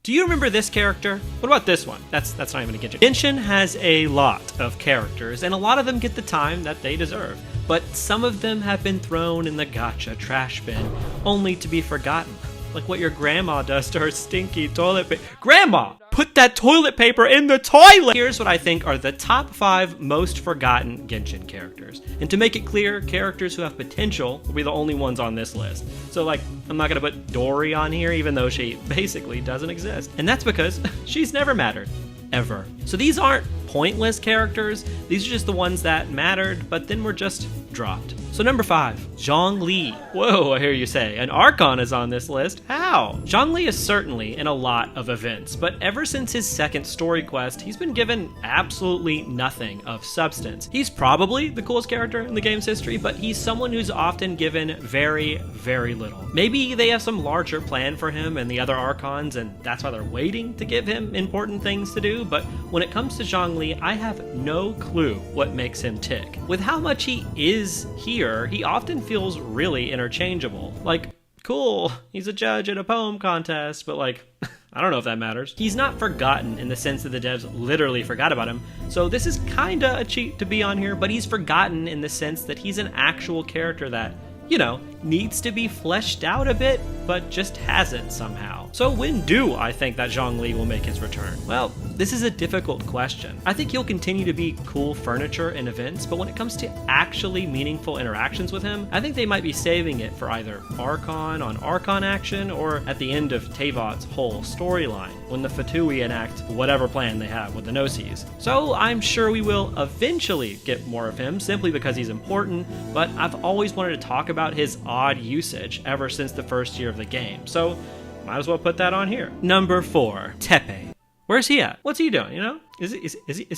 Do you remember this character? What about this one? That's not even a Genshin. Genshin has a lot of characters, and a lot of them get the time that they deserve. But some of them have been thrown in the gacha trash bin, only to be forgotten. Like what your grandma does to her stinky toilet paper. Grandma! Put that toilet paper in the toilet! Here's what I think are the top 5 most forgotten Genshin characters. And to make it clear, characters who have potential will be the only ones on this list. So like, I'm not gonna put Dory on here even though she basically doesn't exist. And that's because she's never mattered. Ever. So these aren't pointless characters, these are just the ones that mattered, but then were just dropped. So number 5, Zhongli. Whoa, I hear you say, an Archon is on this list. How? Zhongli is certainly in a lot of events, but ever since his second story quest, he's been given absolutely nothing of substance. He's probably the coolest character in the game's history, but he's someone who's often given very, very little. Maybe they have some larger plan for him and the other Archons, and that's why they're waiting to give him important things to do, but when it comes to Zhongli, I have no clue what makes him tick. With how much he is here, he often feels really interchangeable. Like, cool, he's a judge at a poem contest, but like, I don't know if that matters. He's not forgotten in the sense that the devs literally forgot about him, so this is kinda a cheat to be on here, but he's forgotten in the sense that he's an actual character that, you know, needs to be fleshed out a bit, but just hasn't somehow. So when do I think that Zhongli will make his return? Well, this is a difficult question. I think he'll continue to be cool furniture in events, but when it comes to actually meaningful interactions with him, I think they might be saving it for either Archon on Archon action or at the end of Teyvat's whole storyline, when the Fatui enact whatever plan they have with the Gnosis. So I'm sure we will eventually get more of him, simply because he's important, but I've always wanted to talk about his odd usage ever since the first year of the game, so might as well put that on here. Number 4, Tepe. Where's he at? What's he doing, you know? Is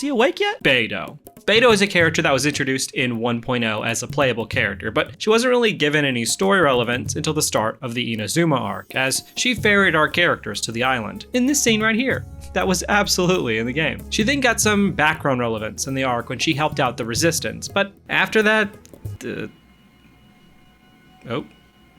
he awake yet? Beidou. Beidou is a character that was introduced in 1.0 as a playable character, but she wasn't really given any story relevance until the start of the Inazuma arc, as she ferried our characters to the island. In this scene right here. That was absolutely in the game. She then got some background relevance in the arc when she helped out the Resistance, but after that, oh,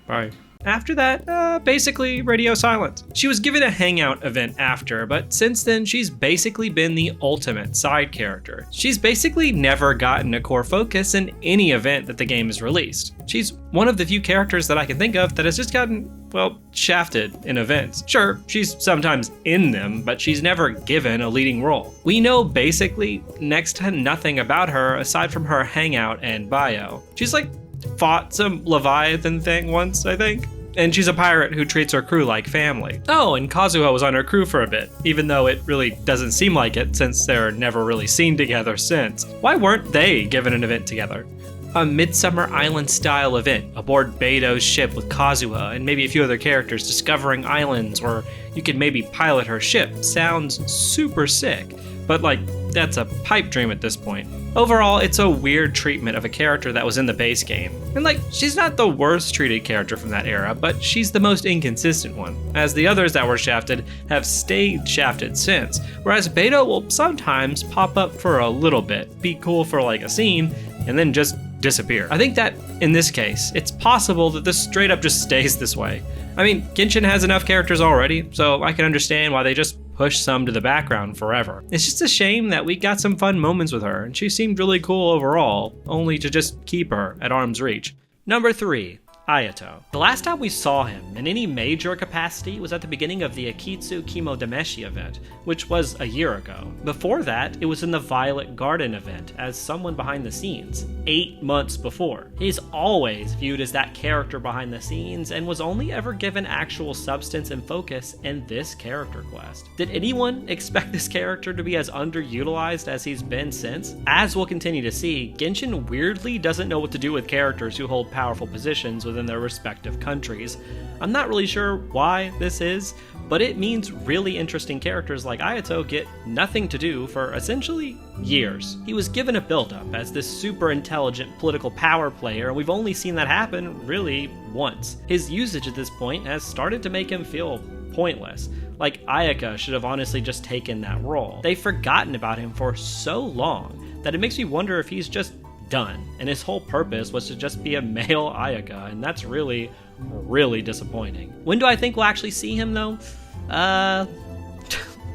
bye. After that, basically radio silence. She was given a hangout event after, but since then she's basically been the ultimate side character. She's basically never gotten a core focus in any event that the game has released. She's one of the few characters that I can think of that has just gotten, well, shafted in events. Sure, she's sometimes in them, but she's never given a leading role. We know basically next to nothing about her aside from her hangout and bio. She's like fought some Leviathan thing once, I think. And she's a pirate who treats her crew like family. Oh, and Kazuha was on her crew for a bit, even though it really doesn't seem like it since they're never really seen together since. Why weren't they given an event together? A Midsummer Island style event aboard Beidou's ship with Kazuha and maybe a few other characters discovering islands, or you could maybe pilot her ship. Sounds super sick, but like, that's a pipe dream at this point. Overall, it's a weird treatment of a character that was in the base game. And like, she's not the worst treated character from that era, but she's the most inconsistent one, as the others that were shafted have stayed shafted since, whereas Beidou will sometimes pop up for a little bit, be cool for like a scene, and then just disappear. I think that, in this case, it's possible that this straight up just stays this way. I mean, Genshin has enough characters already, so I can understand why they just push some to the background forever. It's just a shame that we got some fun moments with her, and she seemed really cool overall, only to just keep her at arm's reach. Number 3, Ayato. The last time we saw him in any major capacity was at the beginning of the Akitsu Kimodameshi event, which was a year ago. Before that, it was in the Violet Garden event as someone behind the scenes, 8 months before. He's always viewed as that character behind the scenes and was only ever given actual substance and focus in this character quest. Did anyone expect this character to be as underutilized as he's been since? As we'll continue to see, Genshin weirdly doesn't know what to do with characters who hold powerful positions within their respective countries. I'm not really sure why this is, but it means really interesting characters like Ayato get nothing to do for essentially years. He was given a build-up as this super intelligent political power player, and we've only seen that happen really once. His usage at this point has started to make him feel pointless. Like Ayaka should have honestly just taken that role. They've forgotten about him for so long that it makes me wonder if he's just done, and his whole purpose was to just be a male Ayaka, and that's really, really disappointing. When do I think we'll actually see him though?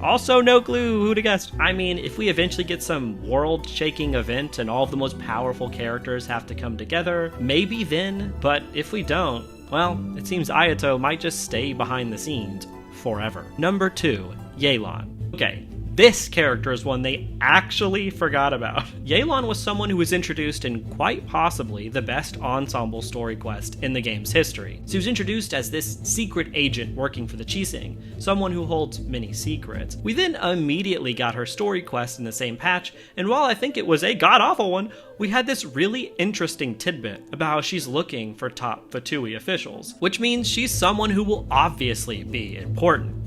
Also no clue, who'd have guessed? I mean, if we eventually get some world-shaking event and all of the most powerful characters have to come together, maybe then, but if we don't, well, it seems Ayato might just stay behind the scenes forever. Number 2, Yelan. Okay, this character is one they actually forgot about. Yelan was someone who was introduced in quite possibly the best ensemble story quest in the game's history. She was introduced as this secret agent working for the Keqing, someone who holds many secrets. We then immediately got her story quest in the same patch, and while I think it was a god-awful one, we had this really interesting tidbit about how she's looking for top Fatui officials, which means she's someone who will obviously be important.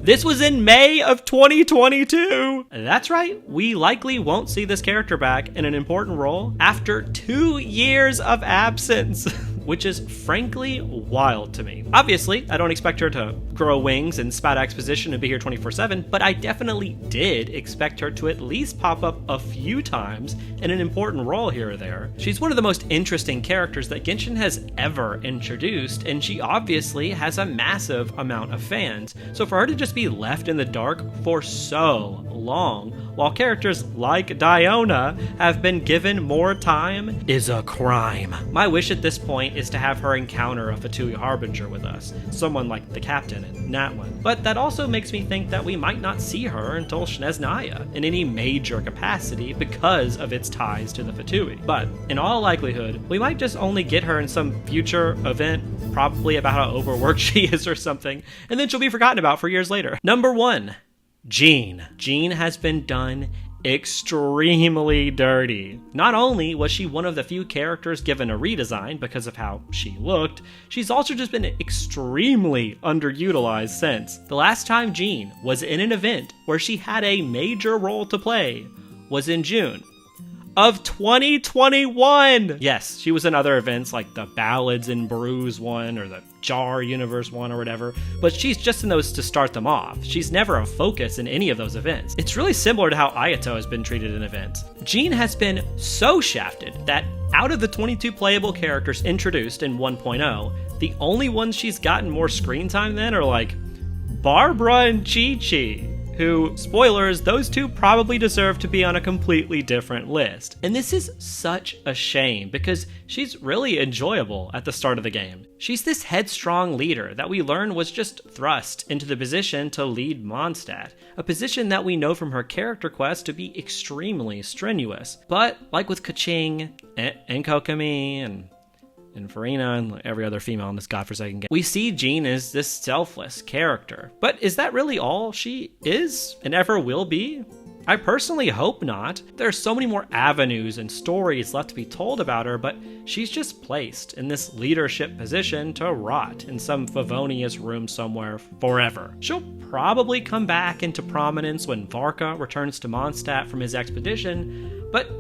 This was in May of 2022! That's right, we likely won't see this character back in an important role after 2 years of absence. Which is frankly wild to me. Obviously, I don't expect her to grow wings and spat exposition and be here 24/7, but I definitely did expect her to at least pop up a few times in an important role here or there. She's one of the most interesting characters that Genshin has ever introduced, and she obviously has a massive amount of fans. So for her to just be left in the dark for so long, while characters like Diona have been given more time, is a crime. My wish at this point is to have her encounter a Fatui Harbinger with us, someone like the Captain and Natwin. But that also makes me think that we might not see her until Snezhnaya in any major capacity because of its ties to the Fatui. But in all likelihood, we might just only get her in some future event, probably about how overworked she is or something, and then she'll be forgotten about for years later. Number 1, Jean. Jean has been done extremely dirty. Not only was she one of the few characters given a redesign because of how she looked, she's also just been extremely underutilized since. The last time Jean was in an event where she had a major role to play was in June of 2021! Yes, she was in other events like the Ballads and Brews one or the Jar Universe one or whatever, but she's just in those to start them off. She's never a focus in any of those events. It's really similar to how Ayato has been treated in events. Jean has been so shafted that out of the 22 playable characters introduced in 1.0, the only ones she's gotten more screen time than are like Barbara and Chi-Chi, who, spoilers, those two probably deserve to be on a completely different list. And this is such a shame because she's really enjoyable at the start of the game. She's this headstrong leader that we learn was just thrust into the position to lead Mondstadt, a position that we know from her character quest to be extremely strenuous. But like with Keqing and Kokomi and Furina and every other female in this godforsaken game, we see Jean as this selfless character. But is that really all she is and ever will be? I personally hope not. There are so many more avenues and stories left to be told about her, but she's just placed in this leadership position to rot in some Favonius room somewhere forever. She'll probably come back into prominence when Varka returns to Mondstadt from his expedition, but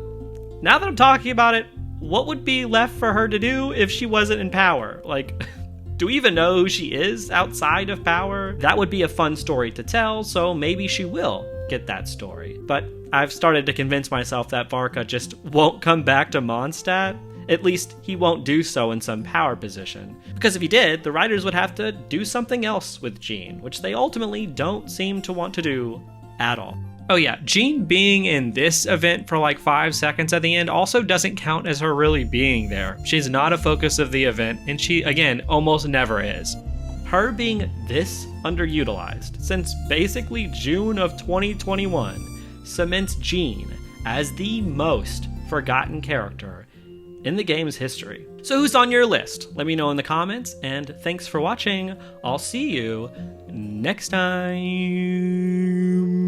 now that I'm talking about it, what would be left for her to do if she wasn't in power? Like, do we even know who she is outside of power? That would be a fun story to tell, so maybe she will get that story. But I've started to convince myself that Varka just won't come back to Mondstadt. At least he won't do so in some power position. Because if he did, the writers would have to do something else with Jean, which they ultimately don't seem to want to do at all. Oh yeah, Jean being in this event for like 5 seconds at the end also doesn't count as her really being there. She's not a focus of the event, and she, again, almost never is. Her being this underutilized since basically June of 2021 cements Jean as the most forgotten character in the game's history. So who's on your list? Let me know in the comments, and thanks for watching. I'll see you next time.